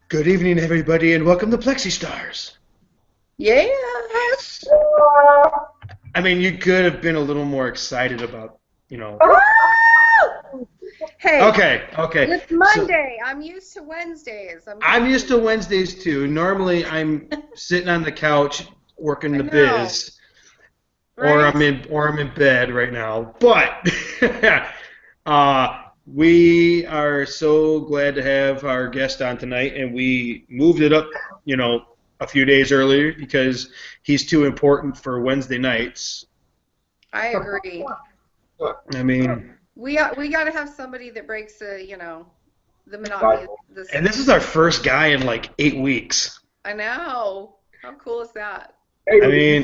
Good evening, everybody, and welcome to PLEXYSTARS. Yes. I mean, you could have been a little more excited about, you know. Hey, Okay. it's Monday. I'm used to Wednesdays. I'm used to Wednesdays too. Normally, I'm sitting on the couch working I the know, biz, right? or I'm in bed right now. But we are so glad to have our guest on tonight, and we moved it up, a few days earlier because he's too important for Wednesday nights. I agree. I mean, We got to have somebody that breaks the monotony of this. and this is our first guy in like 8 weeks. I know. How cool is that? Hey, I you mean,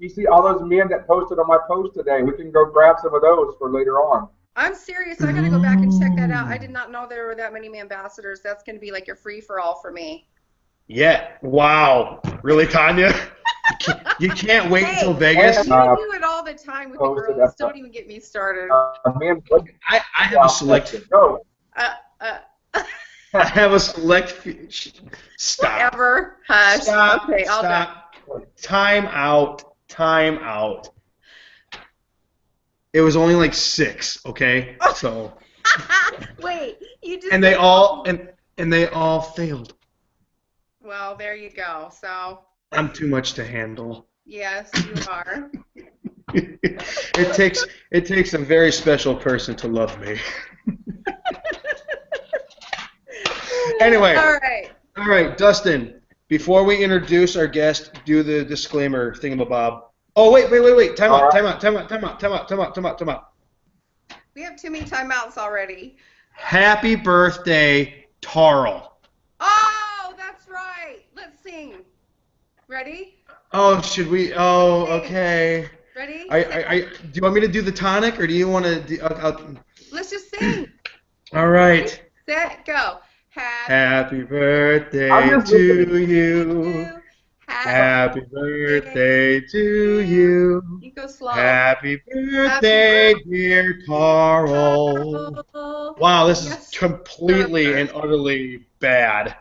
see all those men that posted on my post today. We can go grab some of those for later on. I'm serious. I got to go back and check that out. I did not know there were that many ambassadors. That's going to be like your free for all for me. yeah, wow, really, Tanya? You can't wait until Vegas. You do it all the time with the girls. Don't even get me started. Men, I have a select. Go. Uh, I have a select. Stop. Whatever. Hush. Stop. Okay, I'll Stop. Time out. Time out. It was only like 6. Okay, so. Wait, you just. And they all and they all failed. Well, there you go. So. I'm too much to handle. Yes, you are. It takes a very special person to love me. Anyway. All right, Dustin. Before we introduce our guest, do the disclaimer thingamabob. Oh wait! Time out. We have too many timeouts already. Happy birthday, Tarl. Oh, that's right. Let's sing. Ready? Oh, should we? Oh, okay. Ready? Do you want me to do the tonic, or do you want to? Let's just sing. All right. Set, go. Happy birthday to you. Happy birthday to you. You go slow. Happy birthday, dear Carl. Wow, this is completely and utterly bad.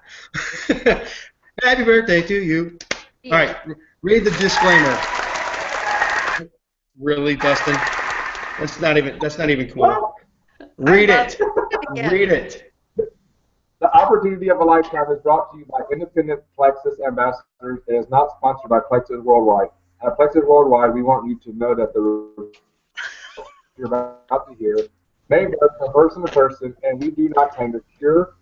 Happy birthday to you. All right, read the disclaimer. Really, Dustin? That's not even cool. Read it. Read it. The opportunity of a lifetime is brought to you by independent Plexus ambassadors and is not sponsored by Plexus Worldwide. At Plexus Worldwide, we want you to know that the you're about to hear may vary from person to person, and we do not claim to cure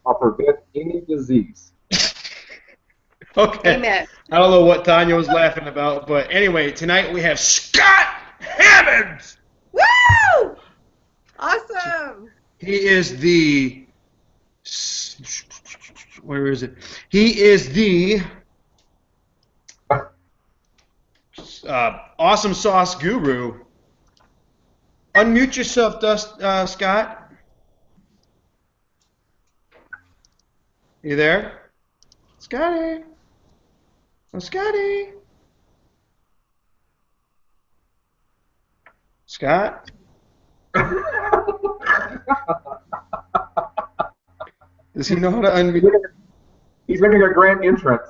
or prevent any disease. Okay. Amen. I don't know what Tanya was laughing about, but anyway, tonight we have SCOTT HAMMONS. Woo! Awesome. He is the. Where is it? He is the awesome sauce guru. Unmute yourself, Scott. You there? Scotty. Oh, Scotty. Scott? Does he know how to unmute? He's making a grand entrance.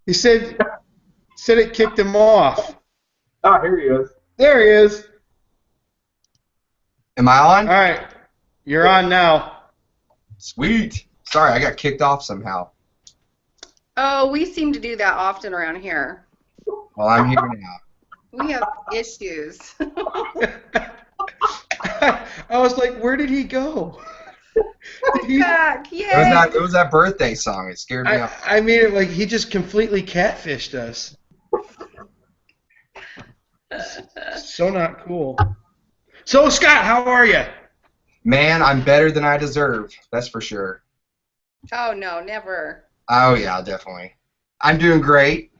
He said it kicked him off. Ah, here he is. There he is. Am I on? All right. You're on now. Sweet. Sorry, I got kicked off somehow. Oh, we seem to do that often around here. Well, I'm here now. We have issues. I was like, where did he go? Back. Yay. It was that birthday song. It scared me off. I mean, like, he just completely catfished us. So not cool. So, Scott, how are you? Man, I'm better than I deserve. That's for sure. Oh, no, never. Oh, yeah, definitely. I'm doing great.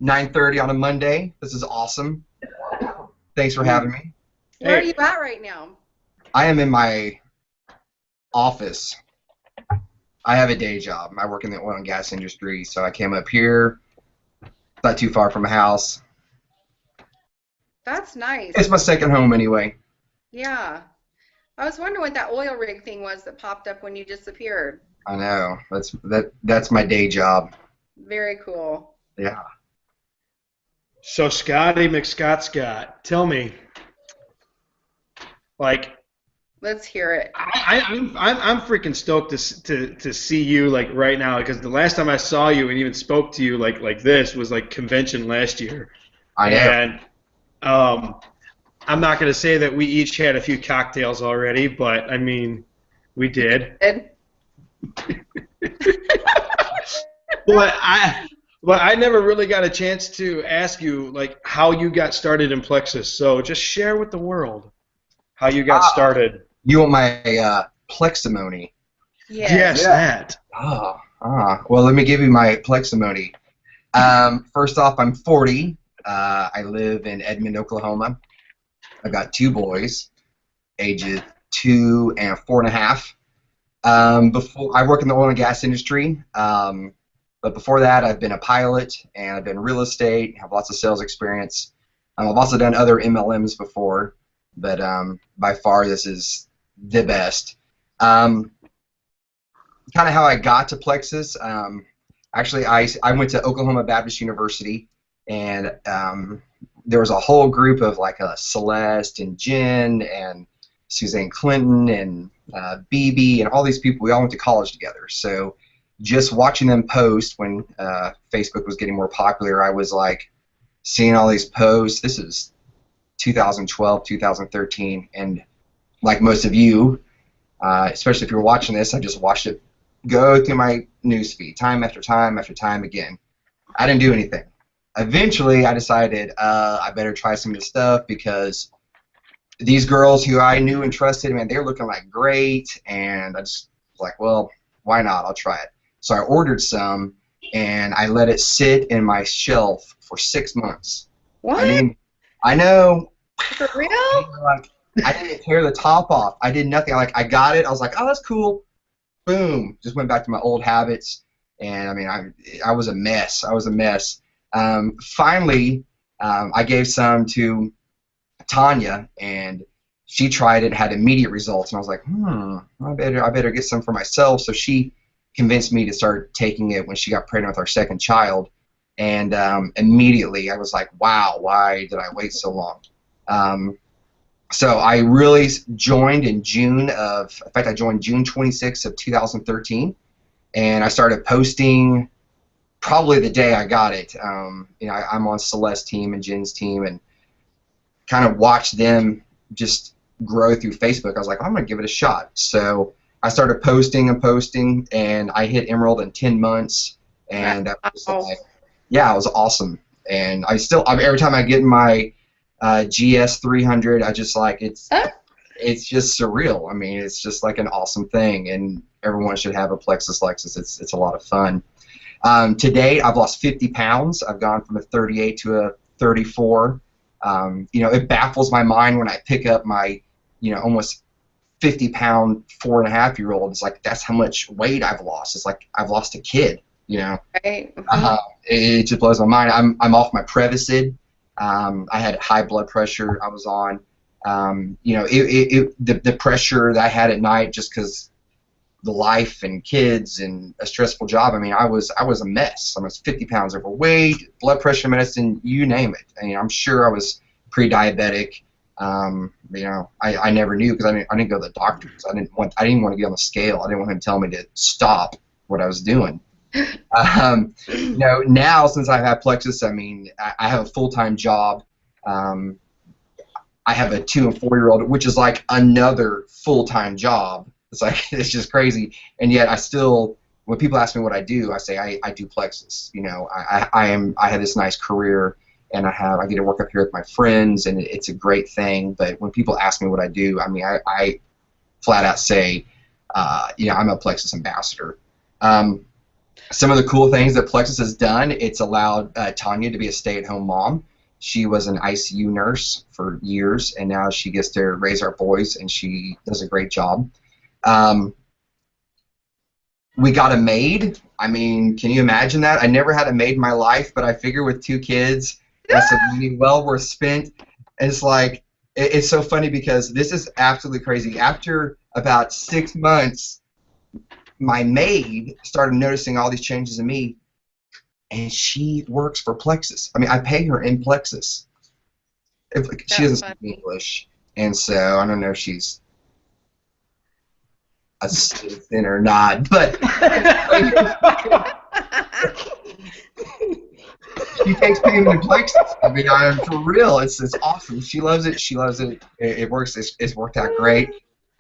9:30 on a Monday. This is awesome. Thanks for having me. Where are you at right now? I am in my office. I have a day job. I work in the oil and gas industry, so I came up here. Not too far from my house. That's nice. It's my second home anyway. Yeah. I was wondering what that oil rig thing was that popped up when you disappeared. I know. That's my day job. Very cool. Yeah. So Scotty McScott, tell me, like, Let's hear it. I'm freaking stoked to see you like right now because the last time I saw you and even spoke to you like this was like convention last year. I know. And I'm not going to say that we each had a few cocktails already, but I mean, we did. Ed? But I never really got a chance to ask you like how you got started in Plexus. So just share with the world how you got started. You want my pleximony? Yes, Yeah. that. Well, let me give you my pleximony. First off, I'm 40. I live in Edmond, Oklahoma. I've got 2 boys, ages 2 and 4.5. Before I work in the oil and gas industry, but before that, I've been a pilot and I've been in real estate. Have lots of sales experience. I've also done other MLMs before, but by far this is the best. Kind of how I got to Plexus. Actually, I went to Oklahoma Baptist University, and there was a whole group of like Celeste and Jen and Suzanne Clinton and BB and all these people. We all went to college together. So just watching them post when Facebook was getting more popular, I was like seeing all these posts. This is 2012, 2013, and like most of you, especially if you're watching this, I just watched it go through my newsfeed time after time after time again. I didn't do anything. Eventually, I decided I better try some of this stuff because these girls who I knew and trusted, man, they were looking like great, and I just was like, well, why not? I'll try it. So I ordered some, and I let it sit in my shelf for 6 months. What? I mean, I know. For real? Like, I didn't tear the top off. I did nothing. I got it. I was like, oh, that's cool. Boom. Just went back to my old habits, and I mean, I was a mess. I was a mess. Finally, I gave some to Tanya, and she tried it, had immediate results, and I was like, I better get some for myself. So she convinced me to start taking it when she got pregnant with our second child, and immediately I was like, wow, why did I wait so long? So I really joined in June of, in fact, I joined June 26th of 2013, and I started posting probably the day I got it. You know, I'm on Celeste's team and Jen's team, and kind of watched them just grow through Facebook. I was like, I'm gonna give it a shot. So I started posting and posting, and I hit Emerald in 10 months, and that was like, yeah, it was awesome. And every time I get in my GS 300, I just like it's just surreal. I mean, it's just like an awesome thing, and everyone should have a Plexus Lexus. It's a lot of fun. To date, I've lost 50 pounds. I've gone from a 38 to a 34. You know, it baffles my mind when I pick up my, you know, almost 50-pound 4.5-year-old. It's like, that's how much weight I've lost. It's like I've lost a kid, you know. Right. It just blows my mind. I'm off my Prevacid. I had high blood pressure. I was on, you know, the pressure that I had at night just because the life and kids and a stressful job. I mean, I was a mess. I was 50 pounds overweight, blood pressure medicine, you name it. I mean, I'm sure I was pre-diabetic. You know, I never knew because I didn't go to the doctors. I didn't want to get on the scale. I didn't want him to tell me to stop what I was doing. You know, now since I've had Plexus, I mean, I have a full-time job. I have a 2- and 4-year-old, which is like another full-time job. It's like, it's just crazy. And yet I still, when people ask me what I do, I say I do Plexus. You know, I have this nice career, and I get to work up here with my friends, and it's a great thing. But when people ask me what I do, I mean, I flat out say, you know, I'm a Plexus ambassador. Some of the cool things that Plexus has done, it's allowed Tanya to be a stay-at-home mom. She was an ICU nurse for years, and now she gets to raise our boys, and she does a great job. We got a maid. I mean, can you imagine that? I never had a maid in my life, but I figure with 2 kids, that's a money well worth spent. It's like, It's so funny because this is absolutely crazy. After about 6 months, my maid started noticing all these changes in me, and she works for Plexus. I mean, I pay her in Plexus. She doesn't speak English, and so I don't know if she's a citizen or not, but she takes payment in Plexus. I mean, I'm for real. It's awesome. She loves it. She loves it. It works. It's worked out great.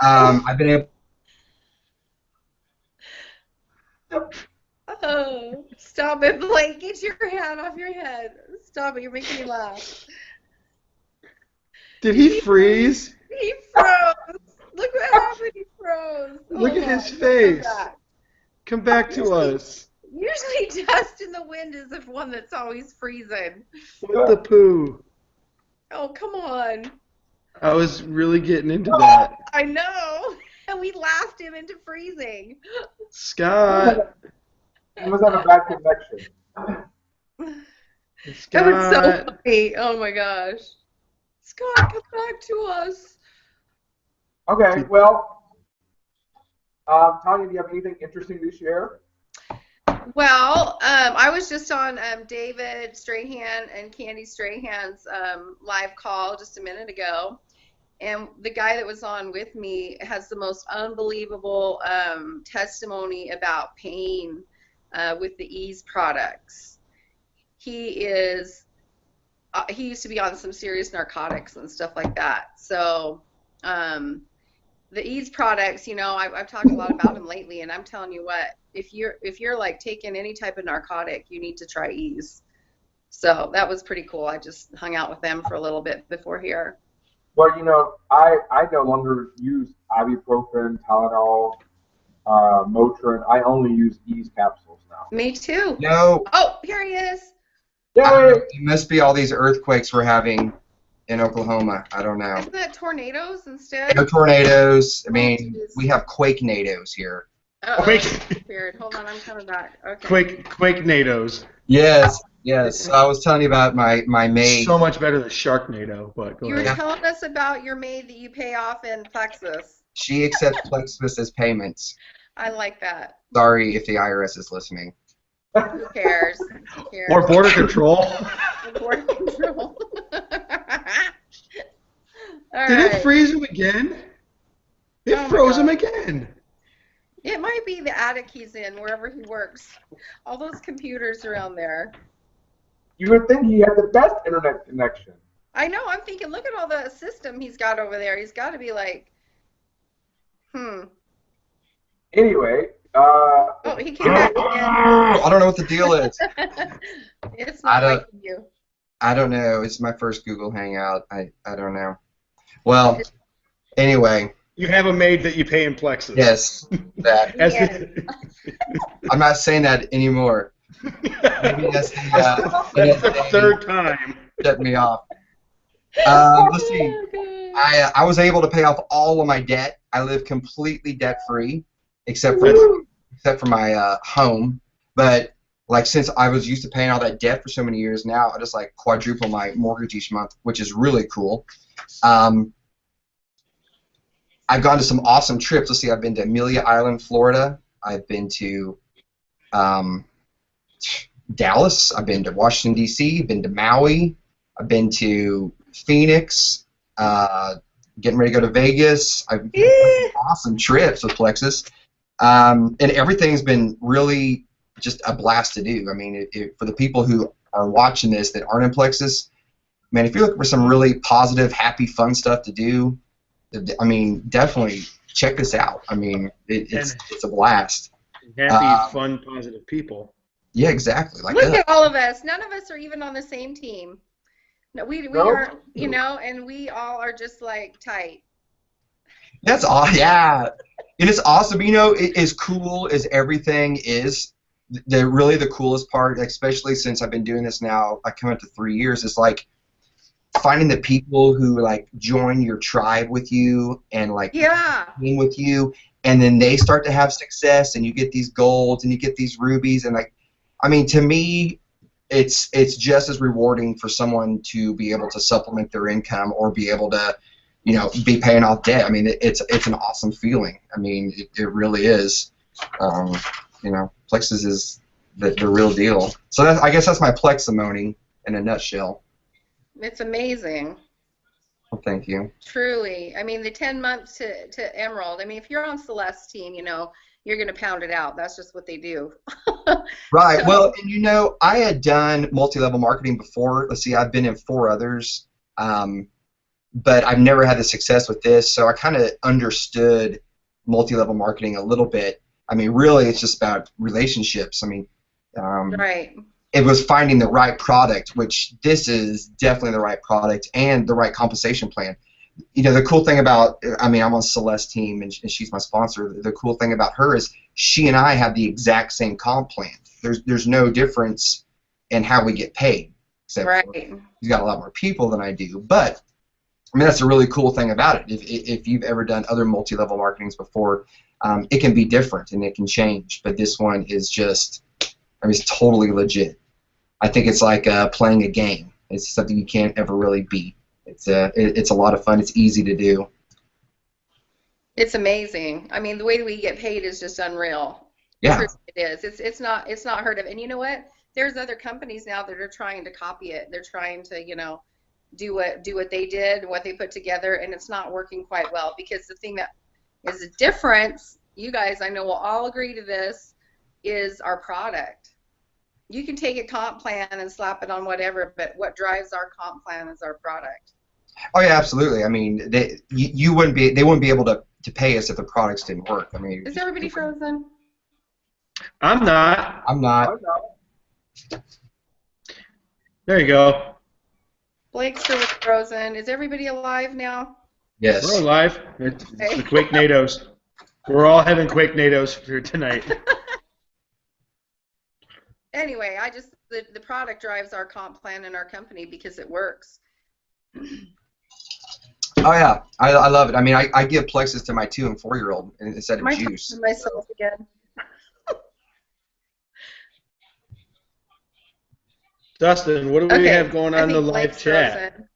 I've been able. Oh, stop it, Blake. Get your hand off your head. Stop it. You're making me laugh. Did he freeze? He froze. Look what happened. He froze. Look at his face. Come back to us. Usually dust in the wind is the one that's always freezing. What the poo? Oh, come on. I was really getting into that. I know. And we laughed him into freezing. Scott. He must have a bad connection. That was so Scott. funny. Oh my gosh. Scott, come back to us. Okay, well, Tanya, do you have anything interesting to share? Well, I was just on David Strahan and Candy Strahan's live call just a minute ago, and the guy that was on with me has the most unbelievable testimony about pain with the Ease products. He used to be on some serious narcotics and stuff like that. So the Ease products, you know, I've talked a lot about them lately, and I'm telling you what, if you're like taking any type of narcotic, you need to try Ease. So that was pretty cool. I just hung out with them for a little bit before here. Well, you know, I no longer use ibuprofen, Tylenol, Motrin. I only use Ease capsules now. Me too. No. Oh, here he is. Yay! It must be all these earthquakes we're having in Oklahoma. I don't know. Isn't that tornadoes instead? No tornadoes. I mean, geez. we have quake-nados here. Quake. Weird. Hold on, I'm coming back. Okay. Quake NATOs. Yes, yes. So I was telling you about my maid. So much better than Sharknado, but go You were ahead. telling us about your maid that you pay off in Plexus. She accepts Plexus as payments. I like that. Sorry if the IRS is listening. Who cares? Who cares? Or border control. Border control. All Did right. it freeze him again? It Oh my froze him God. again. It might be the attic he's in, wherever he works. All those computers around there. You would think he had the best internet connection. I know. I'm thinking, look at all the system he's got over there. He's got to be like, Anyway, Oh, he came back again. I don't know what the deal is. It's not liking you. I don't know. It's my first Google Hangout. I don't know. Well, anyway. You have a maid that you pay in Plexus. Yes. That. Yeah. I'm not saying that anymore. Maybe that's the third time. Shut me off. Let's see. Okay. I was able to pay off all of my debt. I live completely debt free, except for my home. But like since I was used to paying all that debt for so many years, now I just like quadruple my mortgage each month, which is really cool. I've gone to some awesome trips. Let's see. I've been to Amelia Island, Florida. I've been to Dallas. I've been to Washington D.C. I've been to Maui. I've been to Phoenix. Getting ready to go to Vegas. I've been on awesome trips with Plexus. And everything's been really just a blast to do. I mean, for the people who are watching this that aren't in Plexus, man, if you're looking for some really positive, happy, fun stuff to do, I mean, definitely check this out. I mean, it's a blast. Happy, fun, positive people. Yeah, exactly. Like Look that. at all of us. None of us are even on the same team. No, we are, you know, and we all are just like tight. That's all. Yeah, and it's awesome. You know, as cool as everything is, really the coolest part, especially since I've been doing this now, I come up to 3 years, is like finding the people who like join your tribe with you and like team with you, and then they start to have success, and you get these golds and you get these rubies, and like, I mean, to me, it's just as rewarding for someone to be able to supplement their income or be able to, be paying off debt. I mean, it's an awesome feeling. I mean, it really is. Plexus is the real deal. So I guess that's my pleximony in a nutshell. It's amazing. Well, thank you. Truly. I mean, the 10 months to Emerald. I mean, if you're on Celeste's team, you're going to pound it out. That's just what they do. Right. So, Well, and I had done multi-level marketing before. Let's see, I've been in 4 others, but I've never had the success with this. So I kind of understood multi-level marketing a little bit. I mean, really, it's just about relationships. I mean, right. it was finding the right product, which this is definitely the right product and the right compensation plan. The cool thing about, I'm on Celeste's team and she's my sponsor. The cool thing about her is she and I have the exact same comp plan. There's no difference in how we get paid, except right. She's got a lot more people than I do. But that's a really cool thing about it. If you've ever done other multi-level marketings before, it can be different and it can change. But this one is just, it's totally legit. I think it's like playing a game. It's something you can't ever really beat. It's a lot of fun. It's easy to do. It's amazing. I mean, the way we get paid is just unreal. Yeah. It is. It's not heard of. And you know what? There's other companies now that are trying to copy it. They're trying to, do what they did and what they put together, and it's not working quite well, because the thing that is a difference, you guys, I know will all agree to this, is our product. You can take a comp plan and slap it on whatever, but what drives our comp plan is our product. Oh yeah, absolutely. I mean, they wouldn't be able to pay us if the products didn't work. I mean, is everybody frozen? I'm not. I'm not. There you go. Blake's still frozen. Is everybody alive now? Yes. We're alive. It's the Quake-nados. We're all having Quake-nados here tonight. Anyway, the product drives our comp plan in our company because it works. Oh yeah, I love it. I mean, I give Plexus to my 2- and 4-year-old instead of juice. I'm myself again. Dustin, what do we have going on in the live Blake's chat? frozen.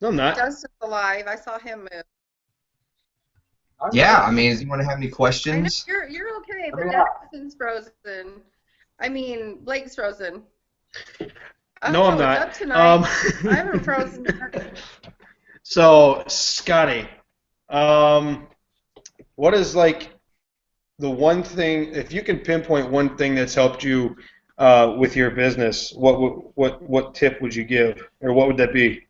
No, I'm not. Dustin's alive. I saw him move. Yeah, I mean, does anyone have any I know questions? you're okay, but Dustin's frozen. I mean, Blake's frozen. No, I'm it's not. Up tonight. I haven't frozen. So, Scotty, what is like the one thing, if you can pinpoint one thing that's helped you with your business, what tip would you give, or what would that be?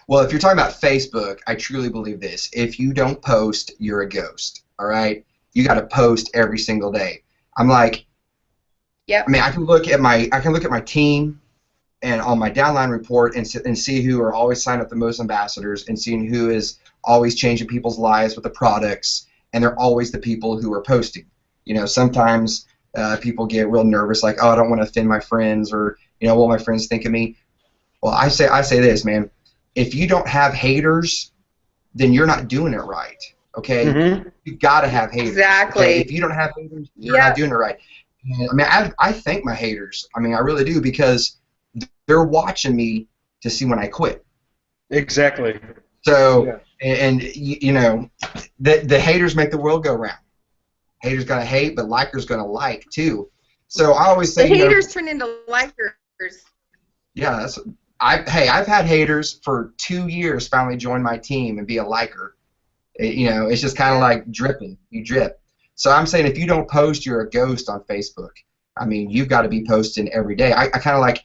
Well, if you're talking about Facebook, I truly believe this. If you don't post, you're a ghost. All right, you got to post every single day. I'm like, yeah. I mean, I can look at my team and on my downline report and see who are always signing up the most ambassadors and seeing who is always changing people's lives with the products, and they're always the people who are posting. Sometimes people get real nervous, like, oh, I don't want to offend my friends, or what my friends think of me. Well, I say this, man. If you don't have haters, then you're not doing it right. Okay, Mm-hmm. You've got to have haters. Exactly. Okay? If you don't have haters, you're not doing it right. And, I mean, I thank my haters. I mean, I really do, because they're watching me to see when I quit. Exactly. So, and the haters make the world go round. Haters gonna hate, but likers gonna like too. So I always say, the haters turn into likers. Yeah, I've had haters for 2 years finally join my team and be a liker. It's just kind of like dripping. You drip. So I'm saying, if you don't post, you're a ghost on Facebook. I mean, you've got to be posting every day. I kind of like,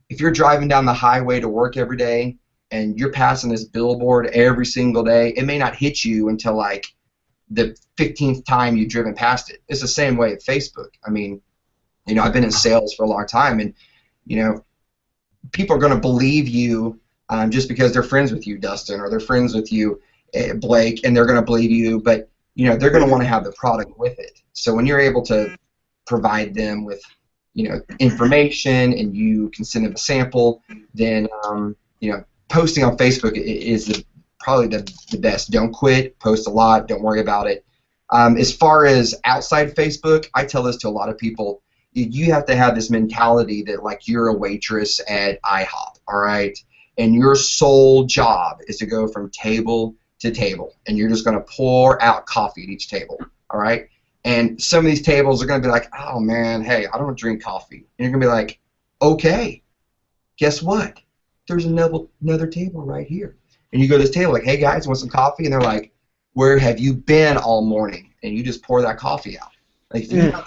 if you're driving down the highway to work every day and you're passing this billboard every single day, it may not hit you until like the 15th time you've driven past it. It's the same way at Facebook. I mean, I've been in sales for a long time, and people are going to believe you just because they're friends with you, Dustin, or they're friends with you, Blake, and they're going to believe you, but they're going to want to have the product with it. So when you're able to provide them with information, and you can send them a sample, then posting on Facebook is probably the best. Don't quit. Post a lot. Don't worry about it. As far as outside Facebook, I tell this to a lot of people. you have to have this mentality that like you're a waitress at IHOP, all right? And your sole job is to go from table to table, and you're just going to pour out coffee at each table, all right? And some of these tables are going to be like, oh man, hey, I don't drink coffee. And you're going to be like, okay, guess what? There's another table right here. And you go to this table like, hey guys, want some coffee? And they're like, where have you been all morning? And you just pour that coffee out. Like if you have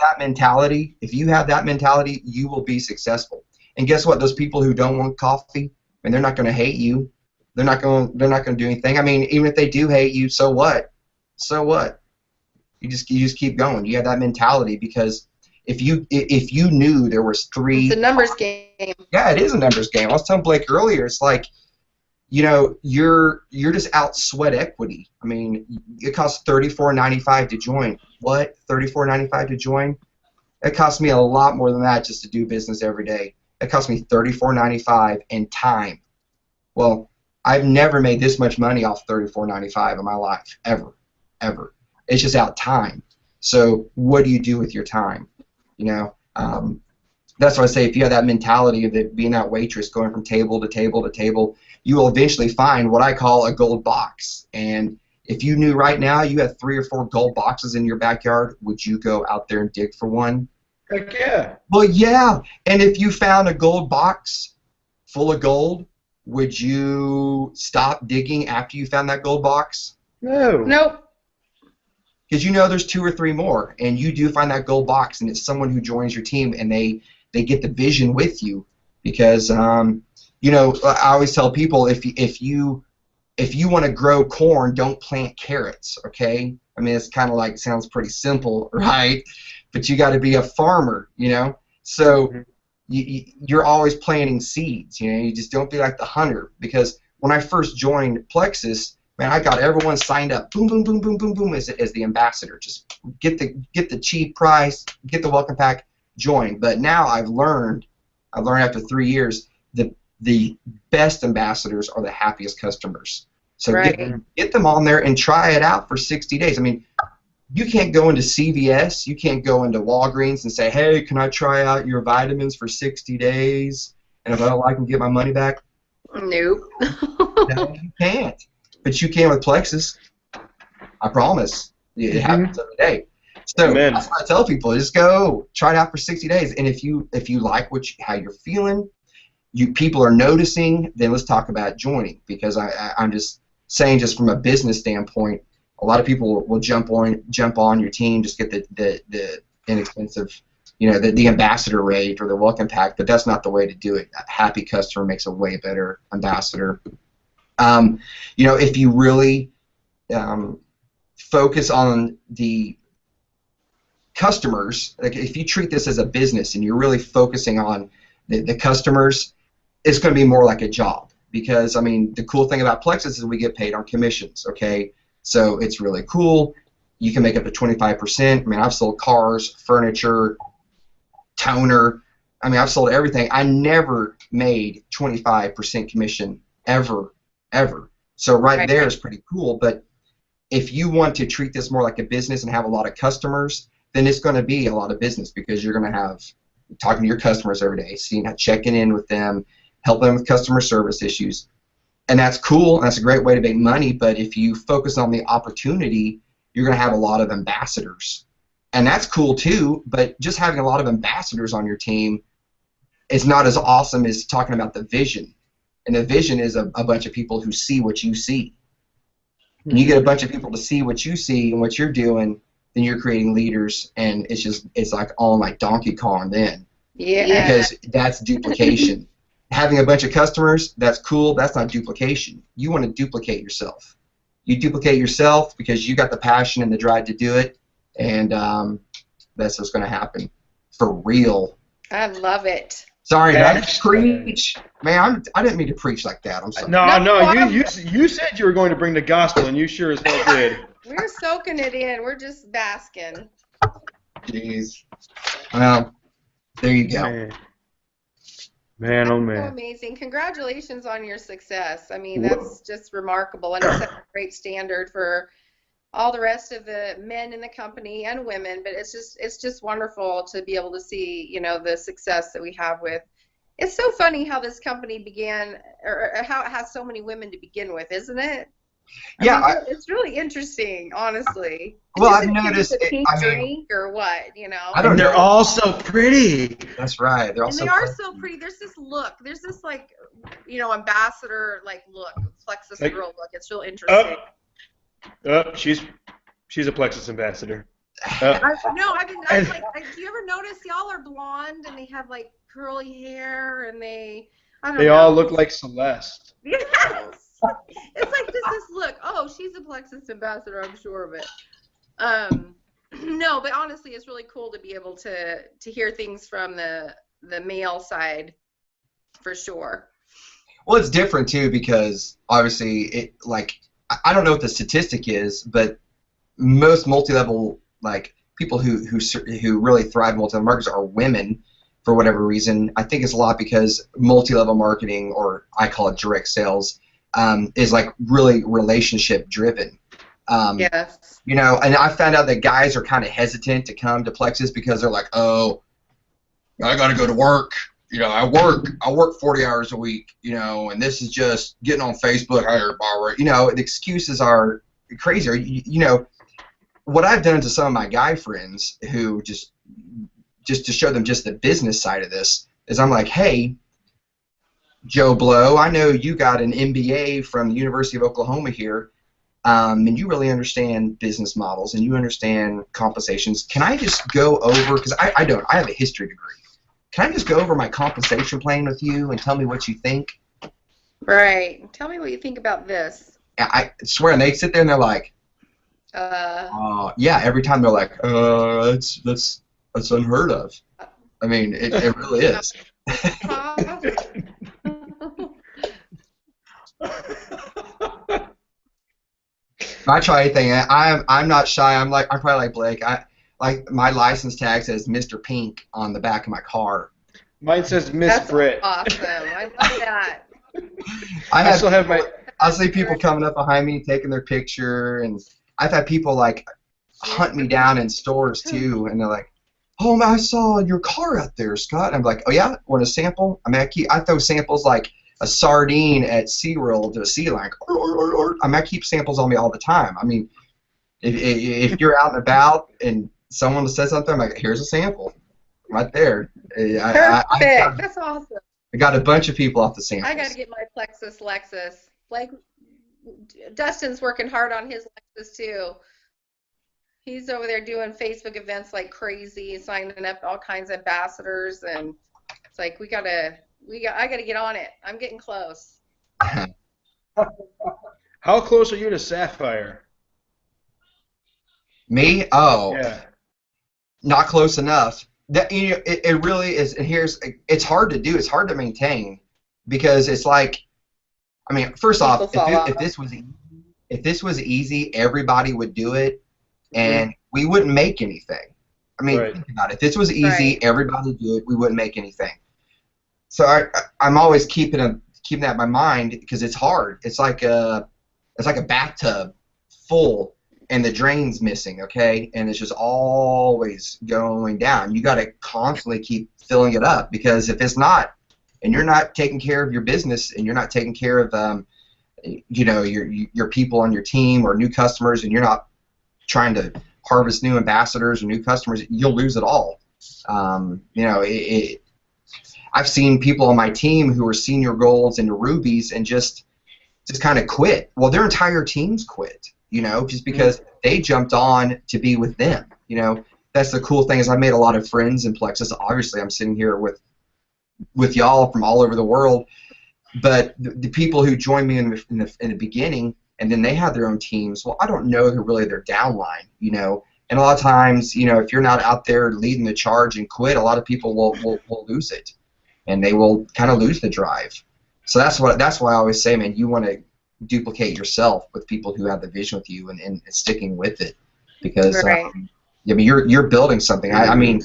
that mentality, you will be successful. And guess what? Those people who don't want coffee, and they're not going to hate you. They're not going to do anything. I mean, even if they do hate you, so what? So what? You just keep going. You have that mentality because if you knew there was three. It's a numbers game. Yeah, it is a numbers game. I was telling Blake earlier. It's like, you know, you're just out sweat equity. I mean, it costs $34.95 to join. What? $34.95 to join? It costs me a lot more than that just to do business every day. It costs me $34.95 and time. Well, I've never made this much money off $34.95 in my life, ever. It's just out time. So what do you do with your time? You know, that's why I say if you have that mentality of it, being that waitress, going from table to table to table, you will eventually find what I call a gold box. And if you knew right now you had 3 or 4 gold boxes in your backyard, would you go out there and dig for one? Heck yeah. Well, yeah. And if you found a gold box full of gold, would you stop digging after you found that gold box? No. Nope. Because you know there's 2 or 3 more, and you do find that gold box, and it's someone who joins your team, and they get the vision with you. Because you know, I always tell people if you want to grow corn, don't plant carrots. Okay? I mean, it's kind of like sounds pretty simple, right? But you got to be a farmer, you know. So you're always planting seeds. You know, you just don't be like the hunter. Because when I first joined Plexus, man, I got everyone signed up. Boom, boom, boom, boom, boom, boom, as the ambassador. Just get the cheap price, get the welcome pack, join. But now I've learned after 3 years, the best ambassadors are the happiest customers. So get them on there and try it out for 60 days. I mean, you can't go into CVS, you can't go into Walgreens and say, hey, can I try out your vitamins for 60 days? And if I don't like them, get my money back? Nope. No, you can't. But you can with Plexus. I promise. It happens every day. So that's what I tell people: just go try it out for 60 days. And if you like how you're feeling, people are noticing, then let's talk about joining. Because I'm just saying, just from a business standpoint, a lot of people will jump on your team, just get the inexpensive, you know, the ambassador rate or the welcome pack. But that's not the way to do it. A happy customer makes a way better ambassador. You know, if you really focus on the customers, like if you treat this as a business and you're really focusing on the customers, it's going to be more like a job. Because, I mean, the cool thing about Plexus is we get paid on commissions, okay? So it's really cool. You can make up to 25%. I mean, I've sold cars, furniture, toner. I mean, I've sold everything. I never made 25% commission ever. So right there is pretty cool. But if you want to treat this more like a business and have a lot of customers, then it's going to be a lot of business, because you're going to have talking to your customers every day, checking in with them, helping them with customer service issues. And that's cool, and that's a great way to make money. But if you focus on the opportunity, you're going to have a lot of ambassadors. And that's cool too, but just having a lot of ambassadors on your team is not as awesome as talking about the vision. And the vision is a bunch of people who see what you see. When you get a bunch of people to see what you see and what you're doing, then you're creating leaders, and it's like on like Donkey Kong then. Yeah. Because that's duplication. Having a bunch of customers, that's cool. That's not duplication. You want to duplicate yourself. You duplicate yourself because you got the passion and the drive to do it, and that's what's going to happen for real. I love it. Sorry, did I just preach? Man, I didn't mean to preach like that. I'm sorry. No, you said you were going to bring the gospel, and you sure as hell did. We're soaking it in. We're just basking. Jeez. Well, there you go. Man, oh man. That's so amazing. Congratulations on your success. I mean, that's just remarkable, and it's a great standard for all the rest of the men in the company and women, but it's just wonderful to be able to see, you know, the success that we have with. It's so funny how this company began, or how it has so many women to begin with, isn't it? I Yeah, mean, it's really interesting, honestly. well, Is I've it 'cause it's noticed. a pink I mean, drink or what, you know? I don't And they're know. all so pretty. That's right. They're And also they are so pretty. There's this look. There's this, like, you know, ambassador like look, Plexus Like, girl look. It's real interesting. She's a Plexus ambassador. No, I mean, And- do you ever notice y'all are blonde and they have like curly hair and I don't They know. all look like Celeste. Yes. It's like just this look. Oh, she's a Plexus ambassador, I'm sure of it. No, but honestly, it's really cool to be able to hear things from the male side, for sure. Well, it's different too because obviously it like I don't know what the statistic is, but most multi-level like people who really thrive in multi-level markets are women for whatever reason. I think it's a lot because multi-level marketing, or I call it direct sales, is like really relationship driven. Yes. You know, and I found out that guys are kind of hesitant to come to Plexus because they're like, oh, I got to go to work. You know, I work 40 hours a week, you know, and this is just getting on Facebook. You know, the excuses are crazy. You know, what I've done to some of my guy friends who just to show them just the business side of this is I'm like, hey, Joe Blow, I know you got an MBA from the University of Oklahoma here, and you really understand business models and you understand compensations. Can I just go over, because I don't, I have a history degree. Can I just go over my compensation plan with you and tell me what you think? Right. Tell me what you think about this. I swear, and they sit there and they're like, yeah, every time they're like, that's unheard of. I mean, it really is. I try anything. I'm not shy. I'm probably like Blake. Like my license tag says Mr. Pink on the back of my car. Mine says Miss That's Brit. awesome. I love that. I still have my. I see people coming up behind me taking their picture, and I've had people like hunt me down in stores too, and they're like, "Oh, I saw your car out there, Scott." And I'm like, "Oh yeah, want a sample?" I mean, I throw samples like a sardine at SeaWorld to a sea lion. I mean, I keep samples on me all the time. I mean, if you're out and about and someone says something, I'm like, "Here's a sample, right there." Perfect. That's awesome. I got a bunch of people off the samples. I got to get my Plexus Lexus. Like, Dustin's working hard on his Lexus too. He's over there doing Facebook events like crazy, signing up all kinds of ambassadors, and it's like I gotta get on it. I'm getting close. How close are you to Sapphire? Me? Oh, Yeah. not close enough. That, you know, it really is. And it's hard to do. It's hard to maintain because it's like, I mean, first off, if this was easy, everybody would do it, and we wouldn't make anything. I mean, Right. think about it. If this was easy, Right. everybody would do it. We wouldn't make anything. So I'm always keeping that in my mind because it's hard. It's like a bathtub full and the drain's missing, okay? And it's just always going down. You got to constantly keep filling it up because if it's not, and you're not taking care of your business and you're not taking care of you know, your people on your team or new customers, and you're not trying to harvest new ambassadors or new customers, you'll lose it all. You know, I've seen people on my team who are senior golds and rubies and just kind of quit. Well, their entire teams quit, you know, just because they jumped on to be with them. You know, that's the cool thing is I made a lot of friends in Plexus. Obviously, I'm sitting here with y'all from all over the world, but the people who joined me in the beginning, and then they had their own teams. Well, I don't know who really their downline, you know. And a lot of times, you know, if you're not out there leading the charge and quit, a lot of people will lose it, and they will kind of lose the drive. So that's why I always say, man, you want to duplicate yourself with people who have the vision with you and sticking with it, because Right. I mean you're building something. I mean,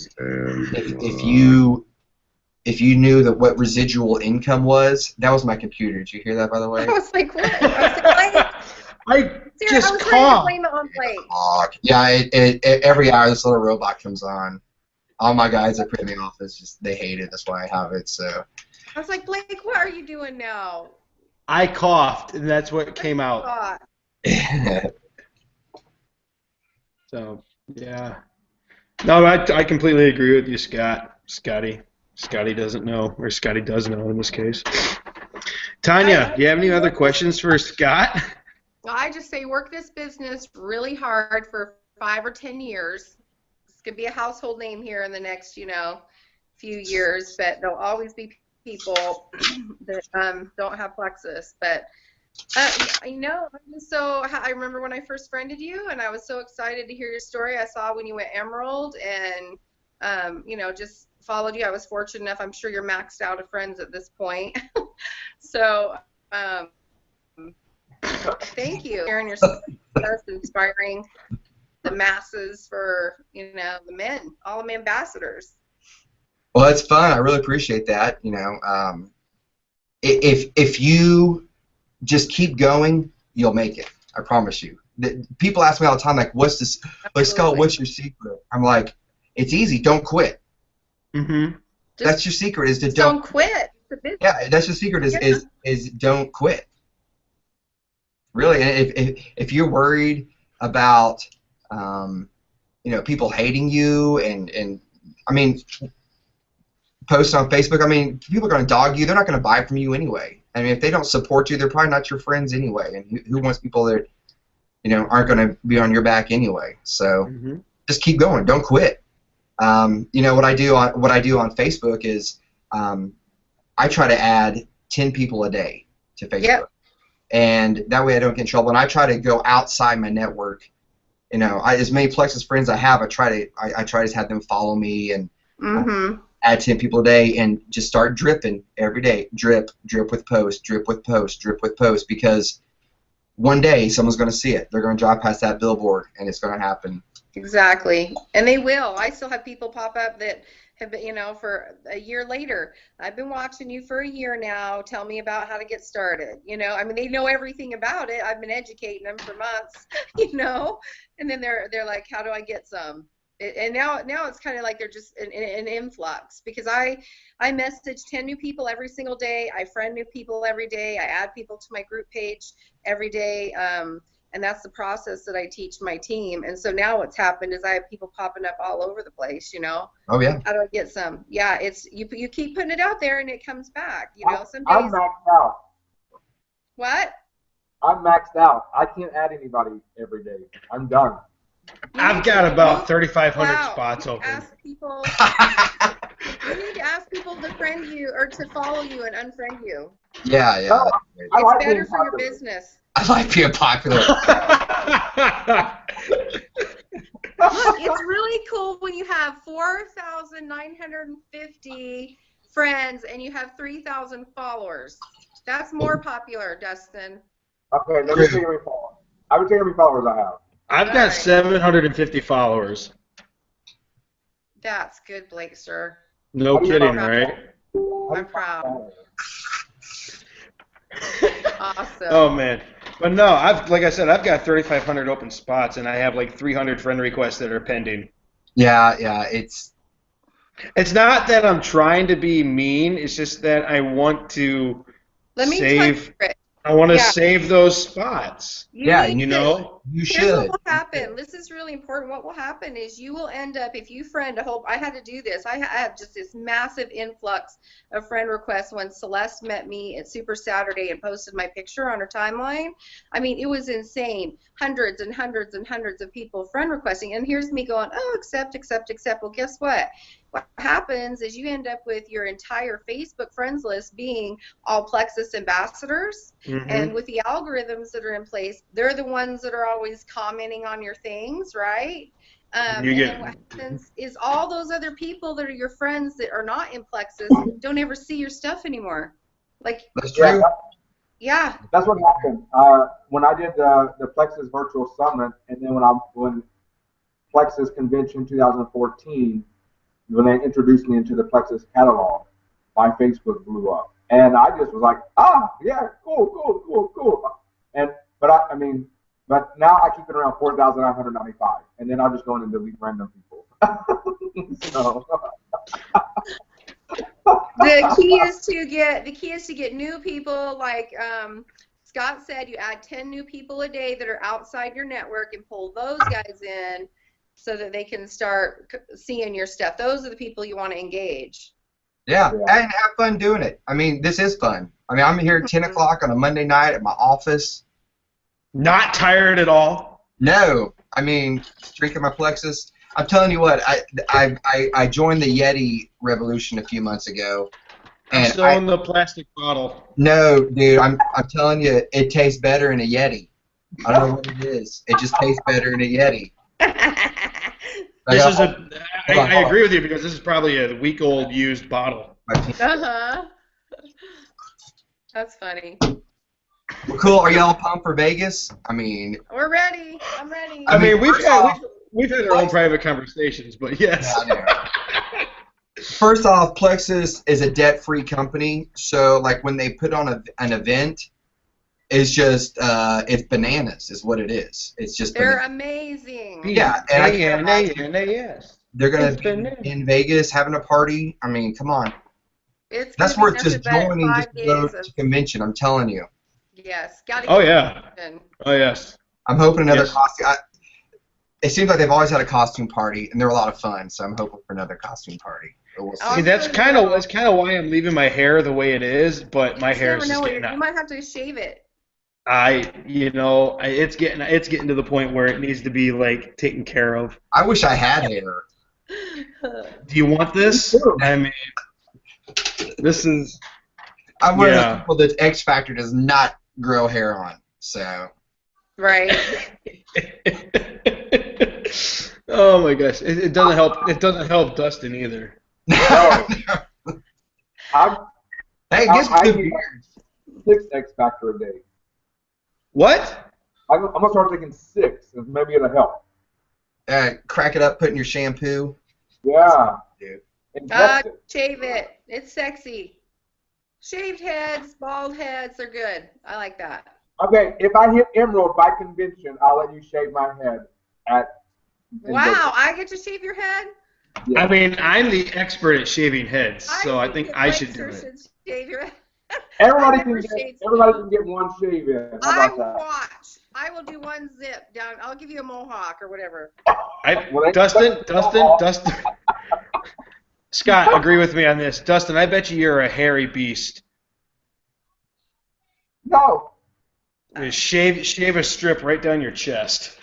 if you knew that what residual income was, that was my computer. Did you hear that, by the way? I was like, what? I was like, what? I Sarah, I just was ready to coughed. blame it on Blake. Yeah, every hour this little robot comes on. All my guys that put me off is just they hate it. That's why I have it. So. I was like, Blake, what are you doing now? I coughed, and that's what came out. God. So, yeah. No, I completely agree with you, Scotty. Scotty doesn't know, or Scotty does know in this case. Tanya, do you have any other questions for Scott? I just say work this business really hard for 5 or 10 years. It's going to be a household name here in the next, few years, but there'll always be people that don't have Plexus. But, I'm just I remember when I first friended you, and I was so excited to hear your story. I saw when you went Emerald, and, just followed you. I was fortunate enough. I'm sure you're maxed out of friends at this point. So, thank you. Sharing your success, inspiring the masses for, the men, all of them ambassadors. Well, it's fun. I really appreciate that. If you just keep going, you'll make it. I promise you. People ask me all the time, like, "What's this? Like, Scott, what's your secret?" I'm like, "It's easy. Don't quit." Mm-hmm. That's your secret. Is to don't quit. Yeah, that's your secret. Is don't quit. Really, and if you're worried about people hating you and I mean, post on Facebook, I mean, people are going to dog you. They're not going to buy from you anyway. I mean, if they don't support you, they're probably not your friends anyway. And who wants people that aren't going to be on your back anyway? So just keep going. Don't quit. What I do on Facebook is I try to add 10 people a day to Facebook. Yep. And that way I don't get in trouble. And I try to go outside my network. As many Plexus friends I have, I try to have them follow me and add 10 people a day and just start dripping every day. Drip with post, drip with post, drip with post, because one day someone's going to see it. They're going to drive past that billboard, and it's going to happen. Exactly. And they will. I still have people pop up that have been, for a year later. I've been watching you for a year now. Tell me about how to get started. I mean, they know everything about it. I've been educating them for months, and then they're like, how do I get some? And now it's kind of like they're just an influx, because I message 10 new people every single day. I friend new people every day. I add people to my group page every day. And that's the process that I teach my team. And so now what's happened is I have people popping up all over the place, Oh, yeah. How do I get some? Yeah, it's you keep putting it out there and it comes back. Some days. I'm maxed out. What? I'm maxed out. I can't add anybody every day. I'm done. I've got about 3,500 spots open. You need to ask people to friend you or to follow you and unfriend you. Yeah. It's better for your business. I like being popular. Look, it's really cool when you have 4,950 friends and you have 3,000 followers. That's more popular, Dustin. Okay, let me see how many followers. I would tell you how many followers I have. I've got 750 followers. That's good, Blake, sir. No kidding, right? I'm proud. Awesome. Oh man, but no, like I said, I've got 3,500 open spots, and I have like 300 friend requests that are pending. Yeah, it's not that I'm trying to be mean. It's just that I want to save. I want to save those spots. You should. Here's what will happen. This is really important. What will happen is you will end up, if you friend a whole, I had to do this. I have just this massive influx of friend requests when Celeste met me at Super Saturday and posted my picture on her timeline. I mean, it was insane. Hundreds and hundreds and hundreds of people friend requesting. And here's me going, oh, accept. Well, guess what? What happens is you end up with your entire Facebook friends list being all Plexus ambassadors, and with the algorithms that are in place, they're the ones that are always commenting on your things, right? And what happens is all those other people that are your friends that are not in Plexus don't ever see your stuff anymore. Like, that's true. Yeah. That's what happened. When I did the Plexus Virtual Summit, and then when Plexus Convention 2014. When they introduced me into the Plexus catalog, my Facebook blew up, and I just was like, yeah, cool. But I mean, But now I keep it around 4,995, and then I'll just go in and delete random people. So. The key is to get new people. Like Scott said, you add 10 new people a day that are outside your network and pull those guys in so that they can start seeing your stuff. Those are the people you want to engage. Yeah, and have fun doing it. I mean, this is fun. I mean, I'm here at 10 o'clock on a Monday night at my office. Not tired at all? No. I mean, drinking my Plexus. I'm telling you what, I joined the Yeti revolution a few months ago. And Still in the plastic bottle. No, dude, I'm telling you, it tastes better in a Yeti. I don't know what it is. It just tastes better in a Yeti. I agree with you because this is probably a week-old used bottle. Uh-huh. That's funny. Well, cool. Are y'all pumped for Vegas? I mean, we're ready. I'm ready. I mean, we've had our own private conversations, but yes. First off, Plexus is a debt-free company, so like when they put on an event, it's just it's bananas, is what it is. It's just they're bananas. amazing. Yeah, and I can't imagine yes. they're gonna be in Vegas having a party. I mean, come on. That's worth just joining just to go to convention. I'm telling you. Yes, gotta. Oh yeah. Oh yes. I'm hoping another costume. It seems like they've always had a costume party, and they're a lot of fun. So I'm hoping for another costume party. We'll see. That's kind of why I'm leaving my hair the way it is, but my hair is just getting out. You might have to shave it. It's getting to the point where it needs to be like taken care of. I wish I had hair. Do you want this? I mean, this is. I'm one of the people that X Factor does not grow hair on, so. Right. Oh my gosh! It doesn't help. It doesn't help Dustin either. No. Hey, get some 6 X Factor a day. What? I'm gonna start taking 6, and maybe it'll help. Crack it up, put in your shampoo. Yeah. Dude. Shave it. It's sexy. Shaved heads, bald heads, they're good. I like that. Okay, if I hit Emerald by convention, I'll let you shave my head at. Wow, I get to shave your head? Yeah. I mean, I'm the expert at shaving heads, so I think I should do it. Shave your head. Everybody can get one shave in. How about that? Watch. I will do one zip down. I'll give you a mohawk or whatever. Dustin. Scott, agree with me on this. Dustin, I bet you're a hairy beast. No. Shave a strip right down your chest.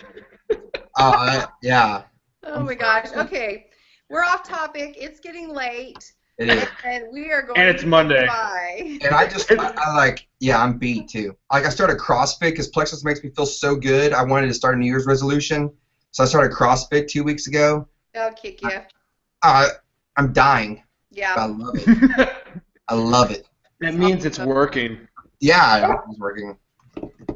Yeah. Oh my gosh. Okay, we're off topic. It's getting late. It is. And we are going. And it's Monday. Bye. And I'm beat too. Like I started CrossFit because Plexus makes me feel so good. I wanted to start a New Year's resolution, so I started CrossFit 2 weeks ago. That'll kick you. I'm dying. Yeah. I love it. I love it. That means it's working. Yeah, it's working.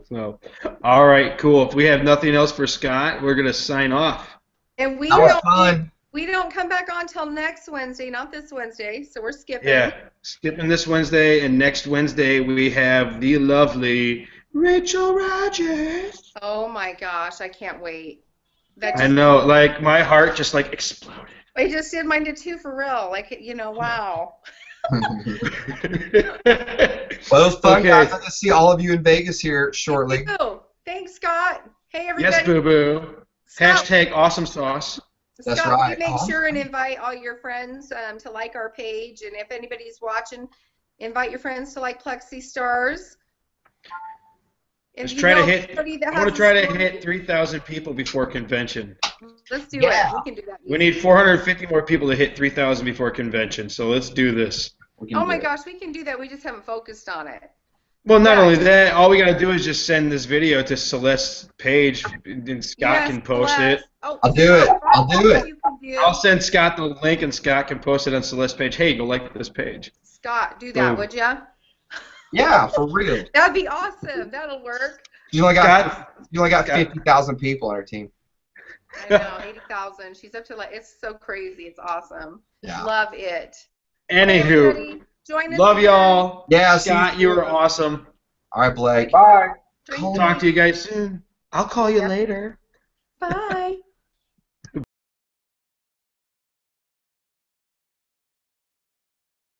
So, all right, cool. If we have nothing else for Scott, we're gonna sign off. And we don't come back on till next Wednesday, not this Wednesday. So we're skipping. Yeah, skipping this Wednesday, and next Wednesday we have the lovely Rachel Rogers. Oh my gosh, I can't wait. I know, like my heart just like exploded. I just did, mine did too, for real. Like, wow. Well, it was fun, guys. I'll see all of you in Vegas here shortly. Thanks, Scott. Hey, everybody. Yes, boo-boo. Hashtag awesome sauce. That's Scott, right. Make sure and invite all your friends to like our page. And if anybody's watching, invite your friends to like PLEXYSTARS. I want to try to hit 3,000 people before convention. Let's do it. We can do that. We need 450 more people to hit 3,000 before convention, so let's do this. Oh my gosh, we can do that. We just haven't focused on it. Well, not only that, all we got to do is just send this video to Celeste's page, and Scott can post it. Oh, I'll do it. I'll send Scott the link, and Scott can post it on Celeste's page. Hey, go like this page. Scott, do that, would ya? Yeah, for real. That'd be awesome. That'll work. You only got 50,000 people on our team. I know, 80,000. She's up to it's so crazy. It's awesome. Yeah. Love it. Anywho, join us. Love y'all. Yeah, Scott, you were awesome. All right, Blake. Bye. Talk to you guys soon. I'll call you Yep. later. Bye.